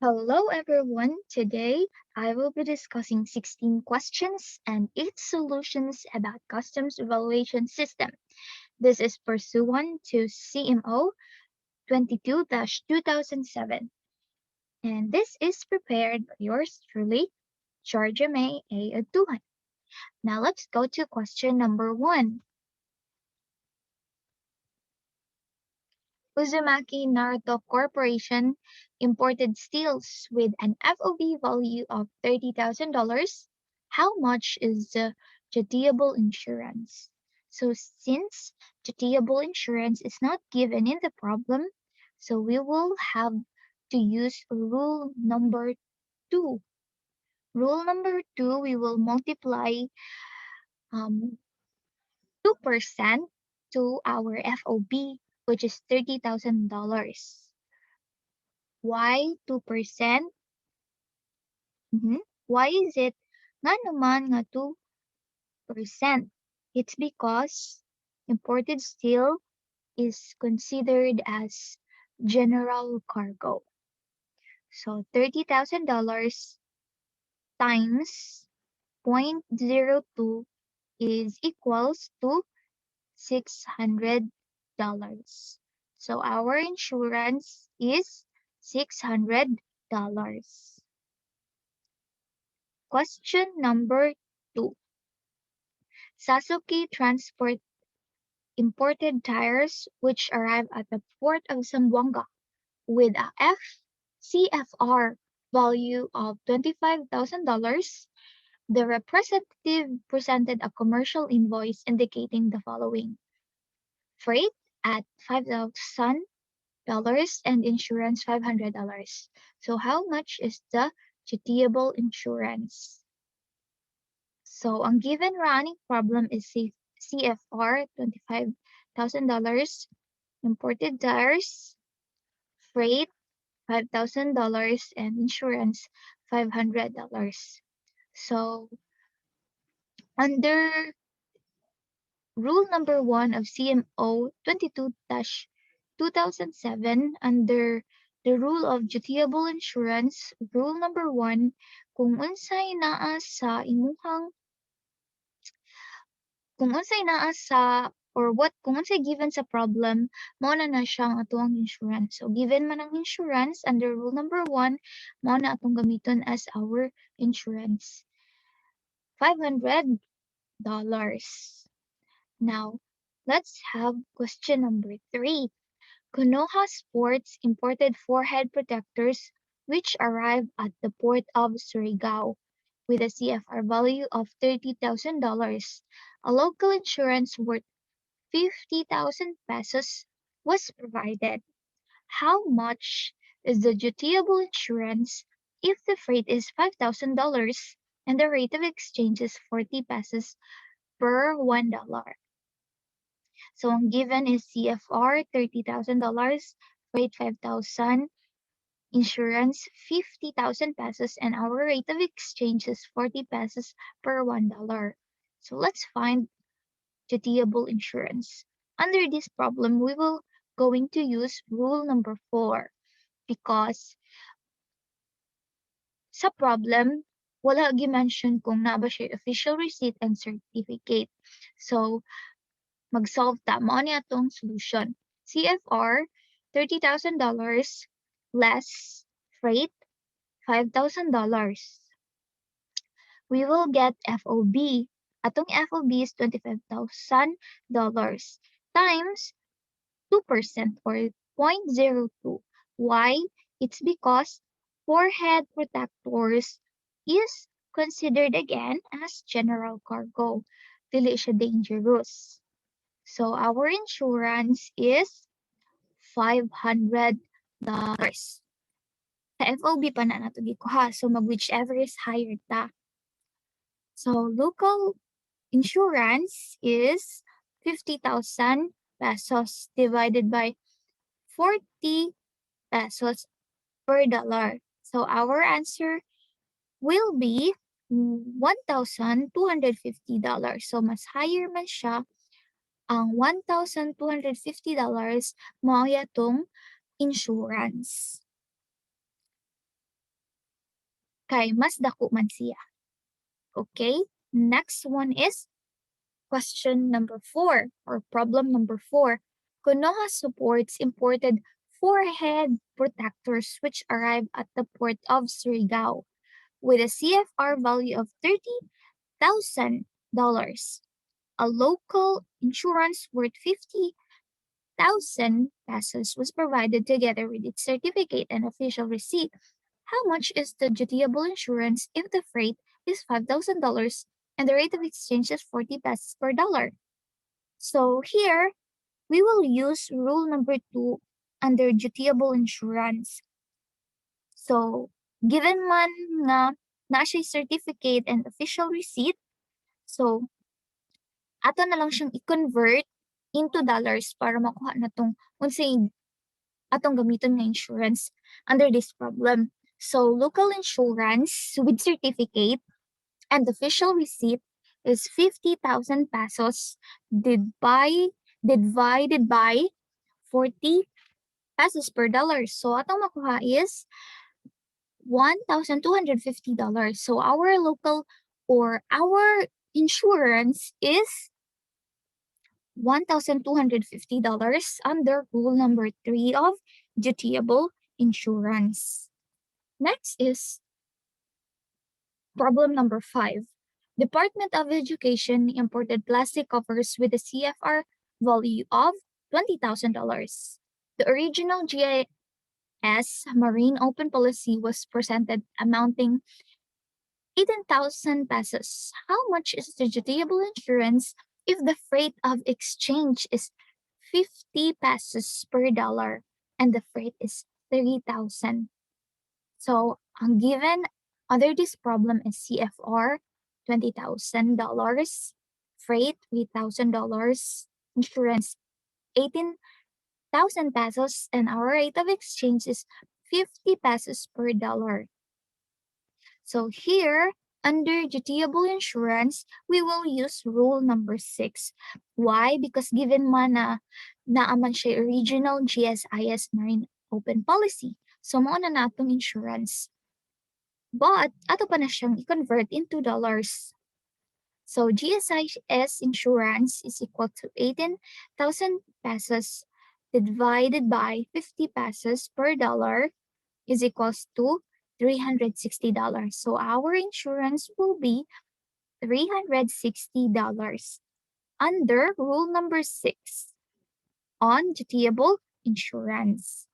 Hello everyone. Today I will be discussing 16 questions and 8 solutions about customs evaluation system. This is pursuant to CMO 22-2007 and this is prepared by yours truly, Georgia May A. Aduhan. Now let's go to question number 1. Uzumaki Naruto Corporation imported steels with an FOB value of $30,000. How much is the dutiable insurance? So since dutiable insurance is not given in the problem, so we will have to use rule number 2. Rule number 2, we will multiply 2% to our FOB, which is $30,000. Why 2%? Why is it nga naman nga 2%? It's because imported steel is considered as general cargo. So $30,000 times 0.02 is equals to $600. So our insurance is $600. Question number 2. Sasuke Transport imported tires which arrived at the port of Zamboanga with a CFR value of $25,000. The representative presented a commercial invoice indicating the following: freight at $5,000 and insurance $500. So how much is the dutiable insurance? So ang given running problem is CFR $25,000, imported tires, freight $5,000, and insurance $500. So under rule number 1 of CMO 22-2007, under the rule of dutiable insurance, rule number 1, kung unsay naa sa imuhang kung unsay naa sa or what kung unsay given sa problem, mao na siya ang atuang insurance. So given man ang insurance under rule number 1, mao na atong gamiton as our insurance. $500. Now, let's have question number 3. Konoha Sports imported 4 head protectors which arrived at the port of Surigao with a CFR value of $30,000. A local insurance worth 50,000 pesos was provided. How much is the dutiable insurance if the freight is $5,000 and the rate of exchange is 40 pesos per $1? So ang given is CFR $30,000, freight 5,000, insurance 50,000 pesos, and our rate of exchange is 40 pesos per $1. So let's find dutiable insurance. Under this problem, we will going to use rule number 4 because sa problem, wala gi-mention kung na ba siya official receipt and certificate. So, mag-solve ta. Mao ni atong solution. CFR, $30,000 less freight, $5,000. We will get FOB. Atong FOB is $25,000 times 2% or 0.02. Why? It's because forehead protectors is considered again as general cargo. Dili siya dangerous. So our insurance is $500. Sa FOB pa na nato gikuha. So mag whichever is higher ta. So local insurance is 50,000 pesos divided by 40 pesos per dollar. So our answer will be $1,250. So mas higher man siya. Ang $1,250 mao yatong insurance. kay mas dako man siya. Okay, next one is question number 4 or problem number 4. Konoha supports imported forehead protectors which arrive at the port of Surigao with a CFR value of $30,000. A local insurance worth 50,000 pesos was provided together with its certificate and official receipt. How much is the dutiable insurance if the freight is $5,000 and the rate of exchange is 40 pesos per dollar? So here, we will use rule number 2 under dutiable insurance. So, given man nga na siya certificate and official receipt, so ato na lang siyang i-convert into dollars para makuha na tong unsay atong gamiton nga insurance under this problem. So, local insurance with certificate and official receipt is 50,000 pesos divided by 40 pesos per dollar. So, atong makuha is $1,250. So, our local or our insurance is $1,250 under rule number 3 of dutiable insurance. Next is problem number 5. Department of Education imported plastic covers with a CFR value of $20,000. The original GIS Marine Open Policy was presented amounting 18,000 pesos. How much is the dutiable insurance if the freight of exchange is 50 pesos per dollar and the freight is 3,000? So, ang given under this problem is CFR $20,000, freight $3,000, insurance 18,000 pesos, and our rate of exchange is 50 pesos per dollar. So here, under dutiable insurance, we will use rule number 6. Why? Because given man na naaman siya original GSIS Marine Open Policy, so mo na natong insurance. But ato pa na siyang i-convert into dollars. So GSIS insurance is equal to 18,000 pesos divided by 50 pesos per dollar is equals to $360. So our insurance will be $360 under rule number 6 on dutiable insurance.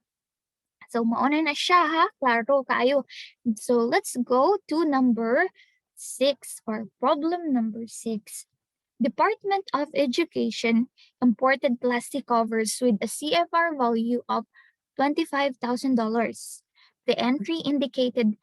So mauna na siya ha, klaro kayo. So let's go to number 6 or problem number 6. Department of Education imported plastic covers with a CFR value of $25,000. The entry indicated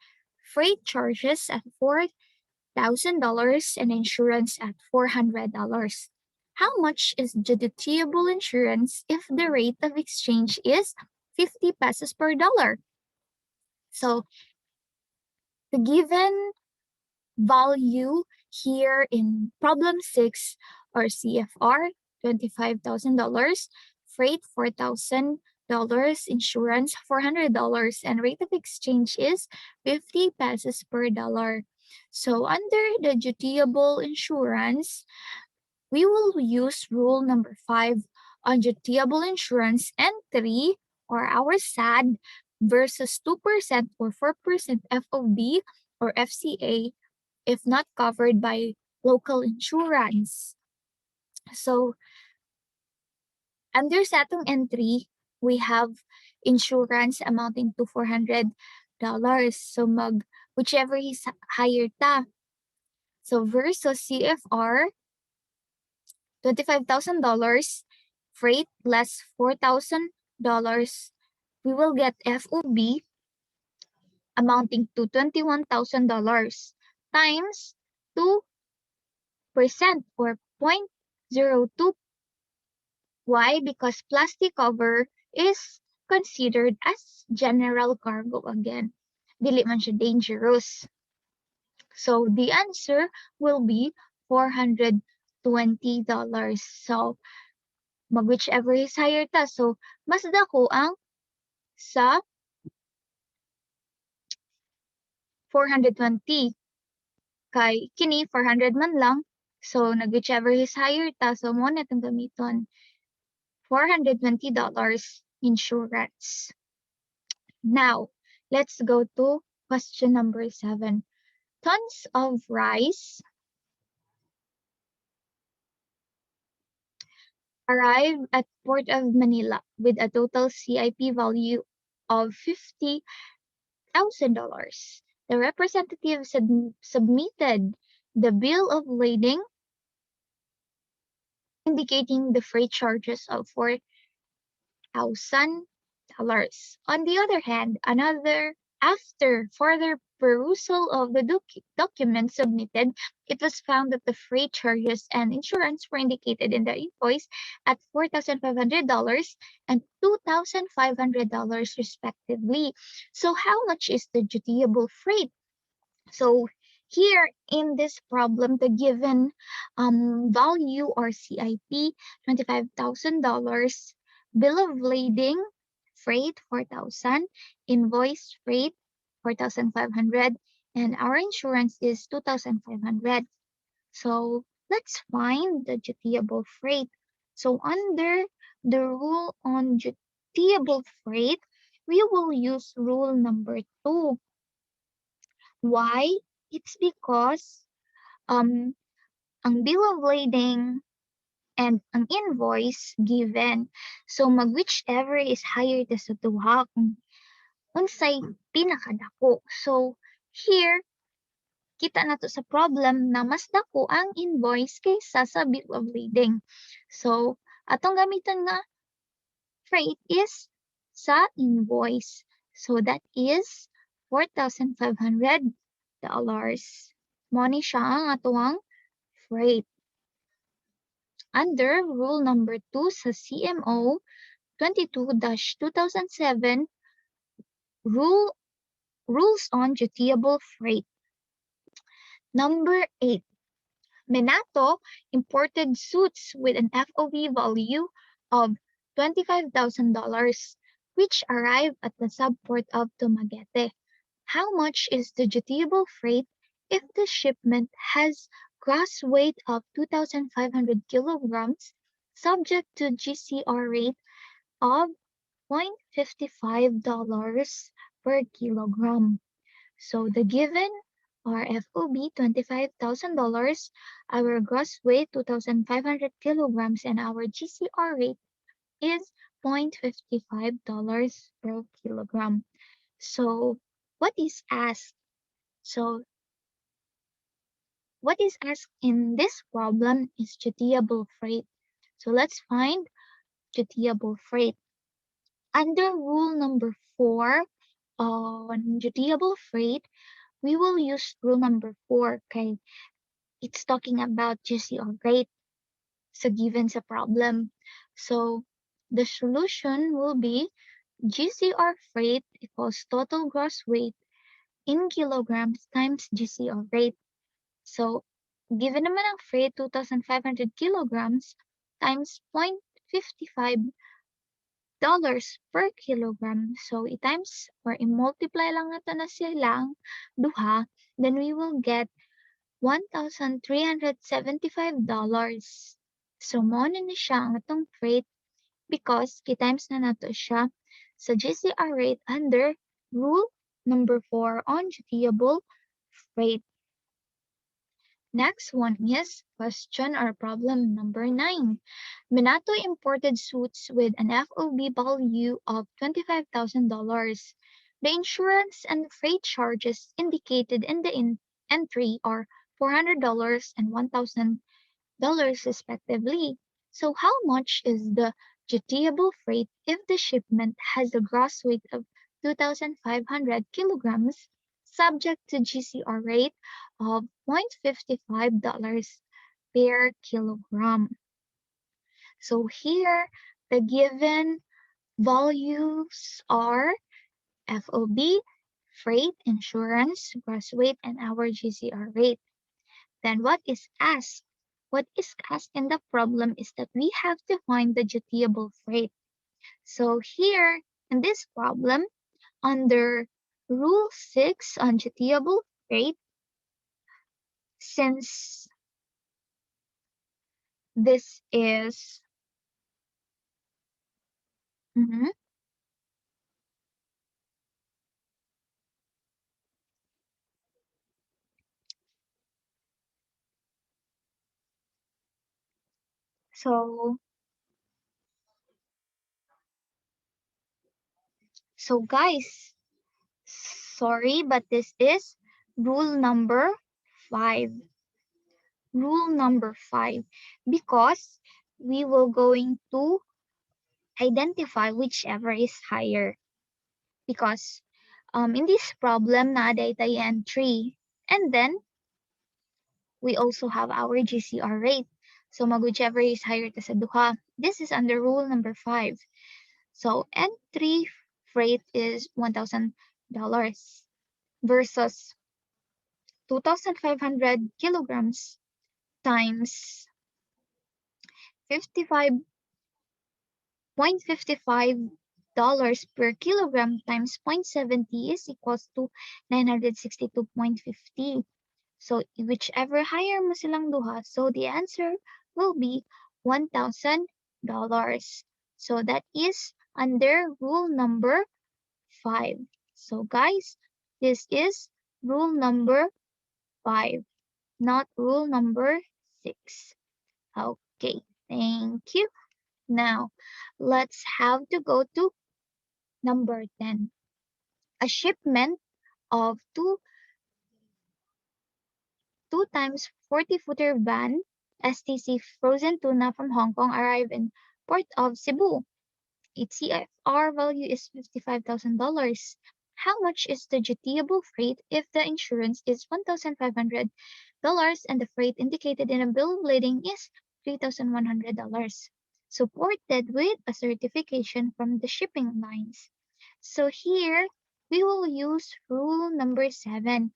freight charges at $4,000 and insurance at $400. How much is the dutiable insurance if the rate of exchange is 50 pesos per dollar? So the given value here in problem 6 are CFR $25,000, freight $4,000, insurance $400, and rate of exchange is 50 pesos per dollar. So under the dutiable insurance, we will use rule number 5 on dutiable insurance and 3 or our SAD versus 2% or 4% FOB or FCA if not covered by local insurance. So, under sa atong entry, we have insurance amounting to $400. So, whichever is higher ta. So, versus CFR, $25,000, freight less $4,000, we will get FOB amounting to $21,000 times 2% or 0.02. Why? Because plastic cover is considered as general cargo again. Dili man siya dangerous. So the answer will be $420. So whichever is higher ta. So mas dako ang sa 420. Kay kini 400 man lang. So nag-whichever is higher ta, so mo na itong gamiton. $420 insurance. Now, let's go to question number 7. Tons of rice arrive at Port of Manila with a total CIP value of $50,000. The representative submitted the bill of lading indicating the freight charges of $4,000. On the other hand, after further perusal of the documents submitted, it was found that the freight charges and insurance were indicated in the invoice at $4,500 and $2,500 respectively. So how much is the dutiable freight? So here in this problem, the given value or CIP, $25,000, bill of lading, freight, 4,000, invoice freight, 4,500, and our insurance is 2,500. So let's find the dutiable freight. So under the rule on dutiable freight, we will use rule number 2. Why? It's because um ang bill of lading and ang invoice given. So mag whichever is higher ta sa duha kung unsay pinakadako. So here kita na to sa problem na mas dako ang invoice kaysa sa bill of lading. So atong gamiton nga freight is sa invoice. So that is $4,500. Money siya ang atuang freight. Under rule number 2 sa CMO 22-2007, rules on dutiable freight. Number 8. Minato imported suits with an FOB value of $25,000, which arrived at the subport of Dumaguete. How much is the dutiable freight if the shipment has gross weight of 2,500 kilograms, subject to GCR rate of $0.55 per kilogram? So the given are FOB $25,000, our gross weight 2,500 kilograms, and our GCR rate is $0.55 per kilogram. So what is asked? So what is asked in this problem is dutiable freight. So let's find dutiable freight. Under rule number 4 on dutiable freight, we will use rule number 4. Okay, it's talking about GCR rate sa given sa problem. So the solution will be GCR freight equals total gross weight in kilograms times GCR rate. So, given naman ang freight 2,500 kilograms times $0.55 per kilogram. So, i-times or i-multiply lang nato na silang duha, then we will get $1,375. So, mo na siya ang atong freight because i-times na nato siya sa GCR rate under rule number 4 on dutiable freight. Next one is question or problem number 9. Minato imported suits with an FOB value of $25,000. The insurance and freight charges indicated in the entry are $400 and $1,000 respectively. So how much is the dutiable freight if the shipment has a gross weight of 2,500 kilograms, subject to GCR rate of $0.55 per kilogram? So here, the given values are FOB, freight, insurance, gross weight, and our GCR rate. Then what is asked? What is asked in the problem is that we have to find the dutiable freight. So here, in this problem, under Rule 6 on dutiable freight, since this is mhm. so guys, sorry, but this is rule number 5. Rule number 5, because we will going to identify whichever is higher, because in this problem na data entry, and then we also have our GCR rate. So mag whichever is higher ta sa duha. This is under rule number 5. So entry freight is $1,000 versus 2,500 kilograms times 55.55 per kilogram times 0.70 is equals to 962.50. So whichever higher mo silang duha, so the answer will be $1,000. So that is under rule number 5. So guys, this is rule number 5, not rule number 6. Okay, thank you. Now, let's have to go to number 10. A shipment of two times 40-footer van STC frozen tuna from Hong Kong arrived in port of Cebu. Its CFR value is $55,000. How much is the dutiable freight if the insurance is $1,500 and the freight indicated in a bill of lading is $3,100? Supported with a certification from the shipping lines. So here we will use rule number 7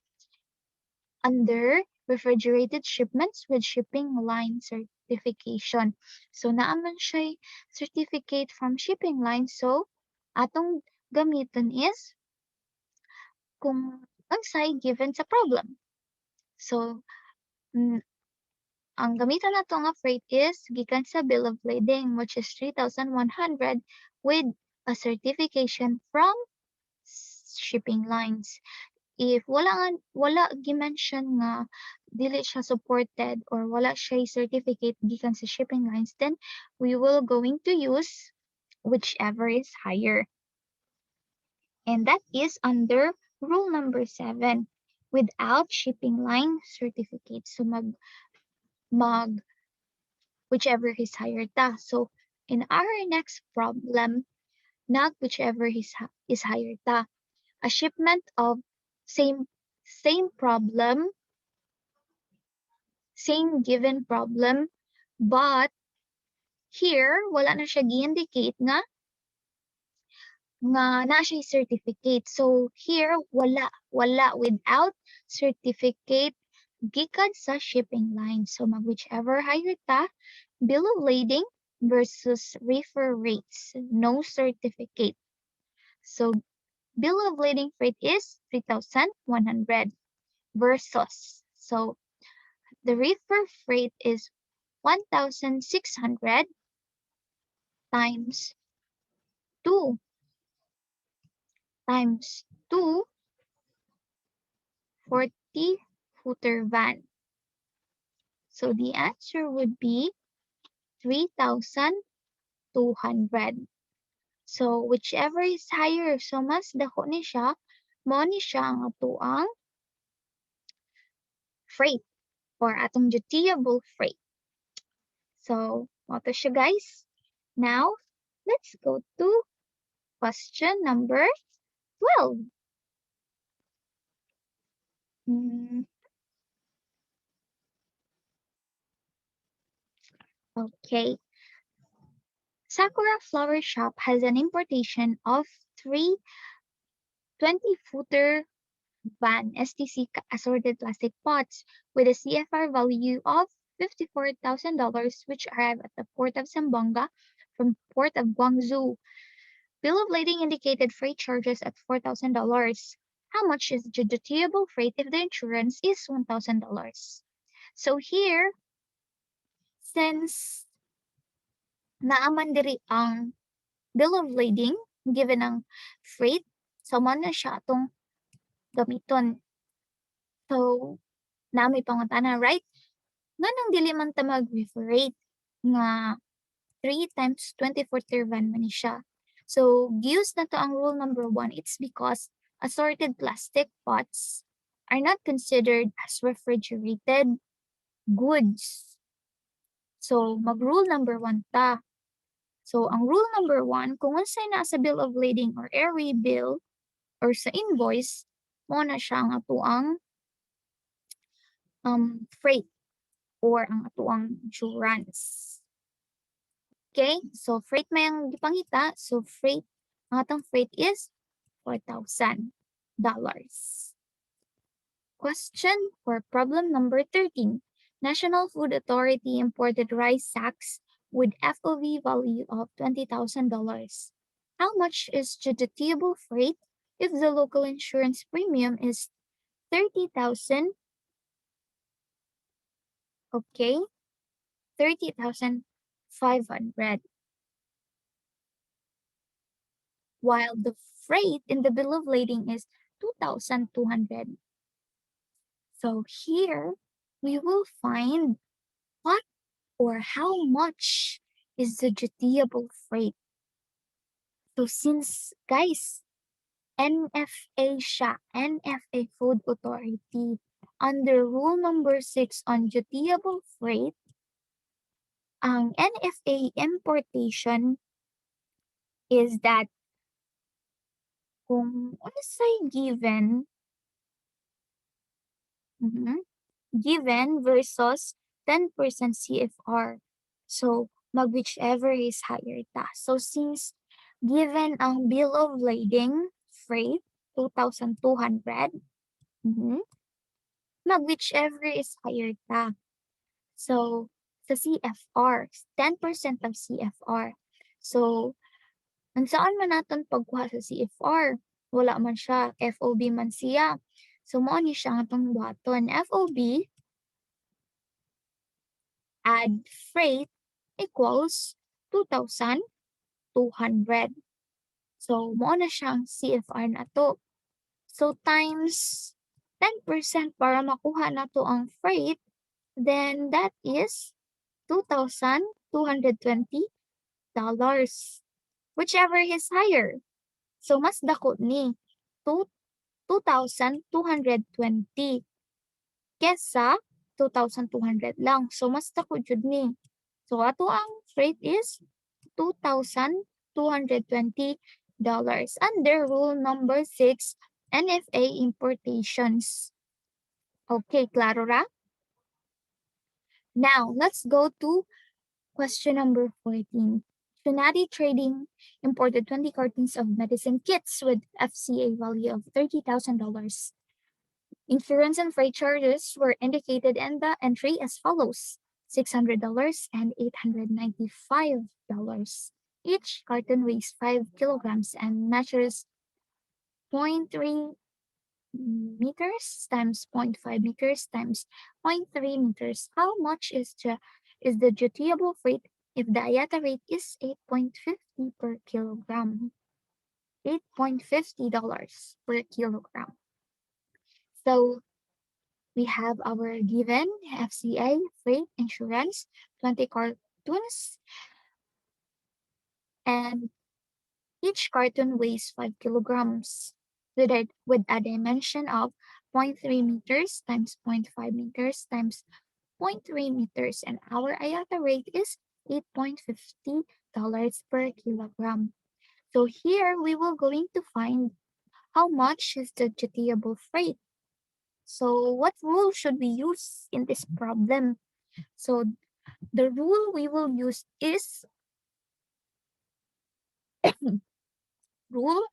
under refrigerated shipments with shipping line certification. So naaman siya certificate from shipping line. So atong gamiton is kung unsay given sa problem. So mm, ang gamitan nato nga freight is gikan sa bill of lading, which is 3,100 with a certification from shipping lines. If wala gi-mention nga dili siya supported or wala siya certificate gikan sa shipping lines, then we will going to use whichever is higher. And that is under rule number 7, without shipping line certificate. So mag whichever is higher ta. So in our next problem, not whichever is higher ta. A shipment of same problem, same given problem, but here wala na siya gi-indicate nga na siya certificate. So here wala without certificate gikan sa shipping line. So mag whichever higher ta, bill of lading versus reefer rates, no certificate. So bill of lading freight is 3,100 versus, so the reefer freight is 1,600 times 2 times 2 40-footer van. So the answer would be 3,200. So whichever is higher, so mas dako ni siya, mo ni siya ang atuang freight or atong dutiable freight. So, mo to siya guys. Now, let's go to question number 12. Hmm, okay. Sakura Flower Shop has an importation of three 20-footer van STC assorted plastic pots with a CFR value of $54,000, which arrived at the port of Zamboanga from port of Guangzhou. Bill of lading indicated freight charges at $4,000. how much is the dutiable freight if the insurance is $1,000? So here, since naaman diri ang bill of lading, given ang freight, so man na siya atong gamiton. So, naamay pangutana, right? Nganong dili man ta mag-rate nga 3 times 24/1 man ni siya. So, giuse na to ang rule number 1. It's because assorted plastic pots are not considered as refrigerated goods. So, mag-rule number 1 ta. So, ang rule number 1, kung unsay naa sa bill of lading or airway bill or sa invoice, mo na siya ang atuang freight or ang atuang insurance. Okay? So, freight may ang gipangita. So, freight, ang atong freight is $4,000. Question for problem number 13. National Food Authority imported rice sacks with FOB value of $20,000. How much is the dutiable freight if the local insurance premium is $30,000? Okay, $30,500. While the freight in the bill of lading is $2,200. So here we will find what or how much is the dutiable freight. So since guys, NFA siya, NFA Food Authority, under rule number 6 on dutiable freight, ang NFA importation is that kung unsay given, given versus 10% CFR. So, whichever is higher ta. So, since given ang bill of lading freight, 2,200, whichever is higher ta. So, sa CFR, 10% of CFR. So, ang saan man naton pagkuha sa CFR? Wala man siya, FOB man siya. So, mo ni siya nga itong buhaton. FOB add freight equals 2,200. So, mo na siyang CFR na to. So, times 10% para makuha na to ang freight, then that is $2,220. Whichever is higher. So, mas dako ni 2,220 kesa 2,200 lang. So, mas dako jud ni. So, ato ang freight is $2,220 under rule number 6, NFA importations. Okay, klaro ra? Now, let's go to question number 14. Trinity Trading imported 20 cartons of medicine kits with FCA value of $30,000. Insurance and freight charges were indicated in the entry as follows: $600 and $895. Each carton weighs 5 kilograms and measures 0.3 meters times 0.5 meters times 0.3 meters. How much is the dutiable freight if the IATA rate is 8.50 per kilogram? $8.50 per kilogram. So we have our given FCA freight insurance, 20 cartons, and each carton weighs 5 kilograms with a dimension of 0.3 meters times 0.5 meters times 0.3 meters, and our IATA rate is $8.50 per kilogram. So here we will going to find how much is the dutiable freight. So what rule should we use in this problem? So the rule we will use is rule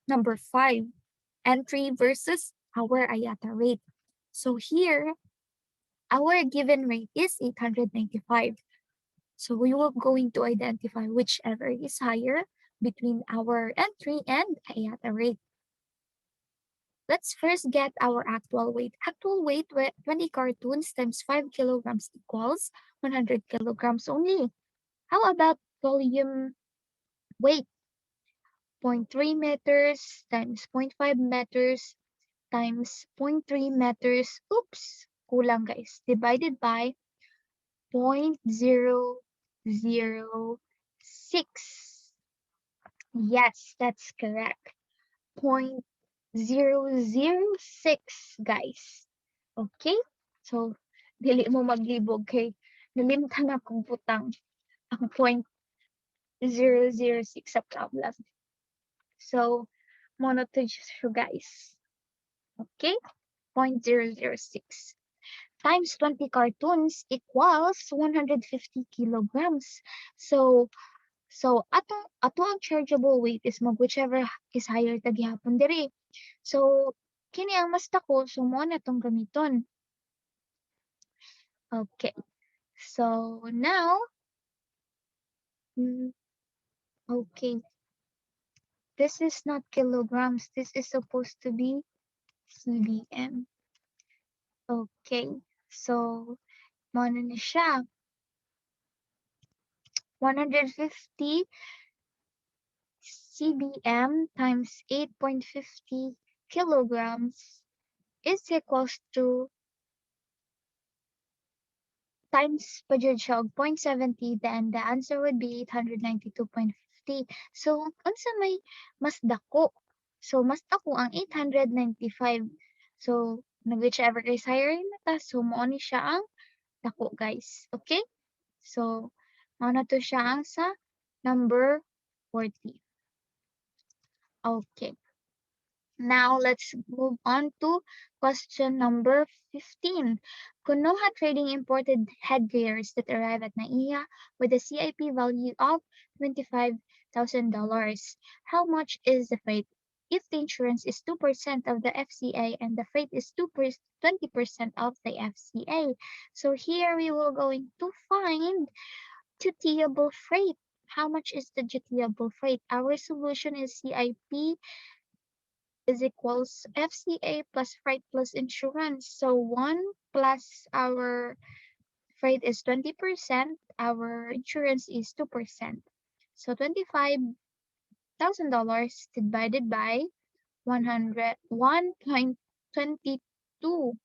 number 5, entry versus our IATA rate. So here, our given rate is 895. So we will going to identify whichever is higher between our entry and IATA rate. Let's first get our actual weight. Actual weight, 20 cartoons times 5 kilograms equals 100 kilograms only. How about volume weight? 0.3 meters times 0.5 meters times zero point 0.3 meters. Oops, kulang guys. Divided by 0.006. Yes, that's correct. 0.006, guys. Okay? So, dili mo maglibog kay nalimtan akong butang ang 0.006 sa problem. So, mono to siya, guys. Okay? 0.006 times 20 cartoons equals 150 kilograms. So, ato ang chargeable weight is whichever is higher tagihapon diri. So, kini ang mas dako, so mo na tong gamiton. Okay. So, now, okay. This is not kilograms. This is supposed to be CBM. Okay. So, mo na siya. 150 CBM times 8.50 kilograms is equals to times pa jud siya og 0.70, then the answer would be 892.50. So, unsa may mas dako? So, mas dako ang 895. So, whichever is higher na ta, so mo ni siya ang dako, guys. Okay? So, mao na to siya ang sa number 40. Okay. Now, let's move on to question number 15. Konoha Trading imported headgears that arrive at NAIA with a CIP value of $25,000. How much is the freight? If the insurance is 2% of the FCA and the freight is 20% of the FCA. So here we will going to find dutiable freight. How much is the dutiable freight? Our solution is CIP is equals FCA plus freight plus insurance. So 1 plus our freight is 20%, our insurance is 2%. So $25,000 divided by 101.22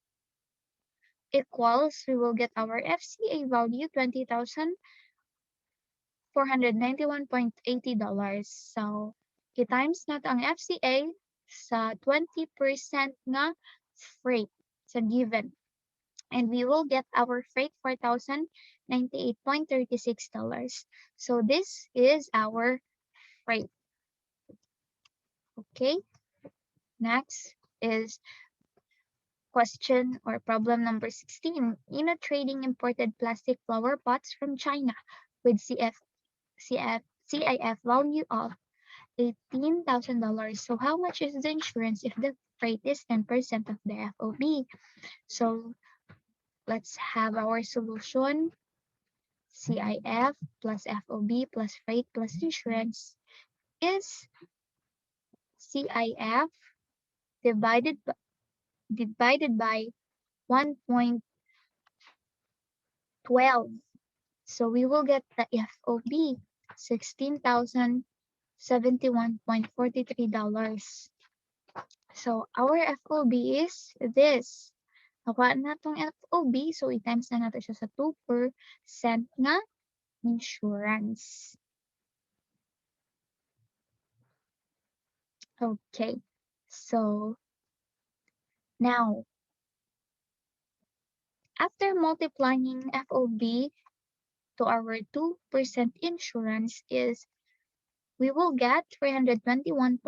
equals, we will get our FCA value, $20,491.80. So, i-times na ang FCA sa 20% nga freight sa given. And we will get our freight $4,098.36. So this is our freight. Okay. Next is question or problem number 16. Ina Trading imported plastic flower pots from China with CIF value of $18,000. So how much is the insurance if the freight is 10% of the FOB? So let's have our solution. CIF plus FOB plus freight plus insurance is CIF divided by 1.12. So we will get the FOB $16,071.43. So our FOB is this. Nakuha na itong FOB, so i-times na natin siya sa 2% nga insurance. Okay, so now, after multiplying FOB to our 2% insurance is, we will get 321.43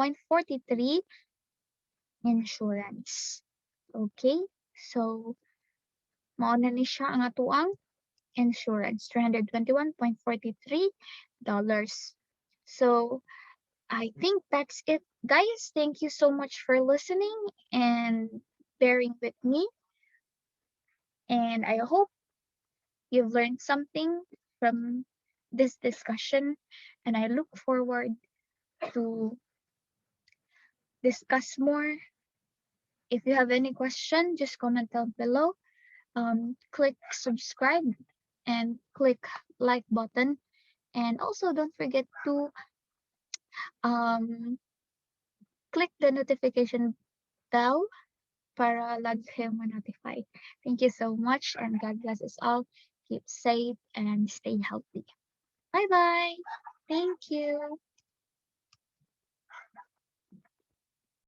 insurance. Okay, so mao na ni siya ang atuang insurance, $321.43. So I think that's it, guys. Thank you so much for listening and bearing with me. And I hope you've learned something from this discussion. And I look forward to discuss more If you have any question, just comment down below. Click subscribe and click like button. And also don't forget to um, click the notification bell para lagi kayong ma-notify. Thank you so much and God bless us all. Keep safe and stay healthy. Bye-bye. Thank you.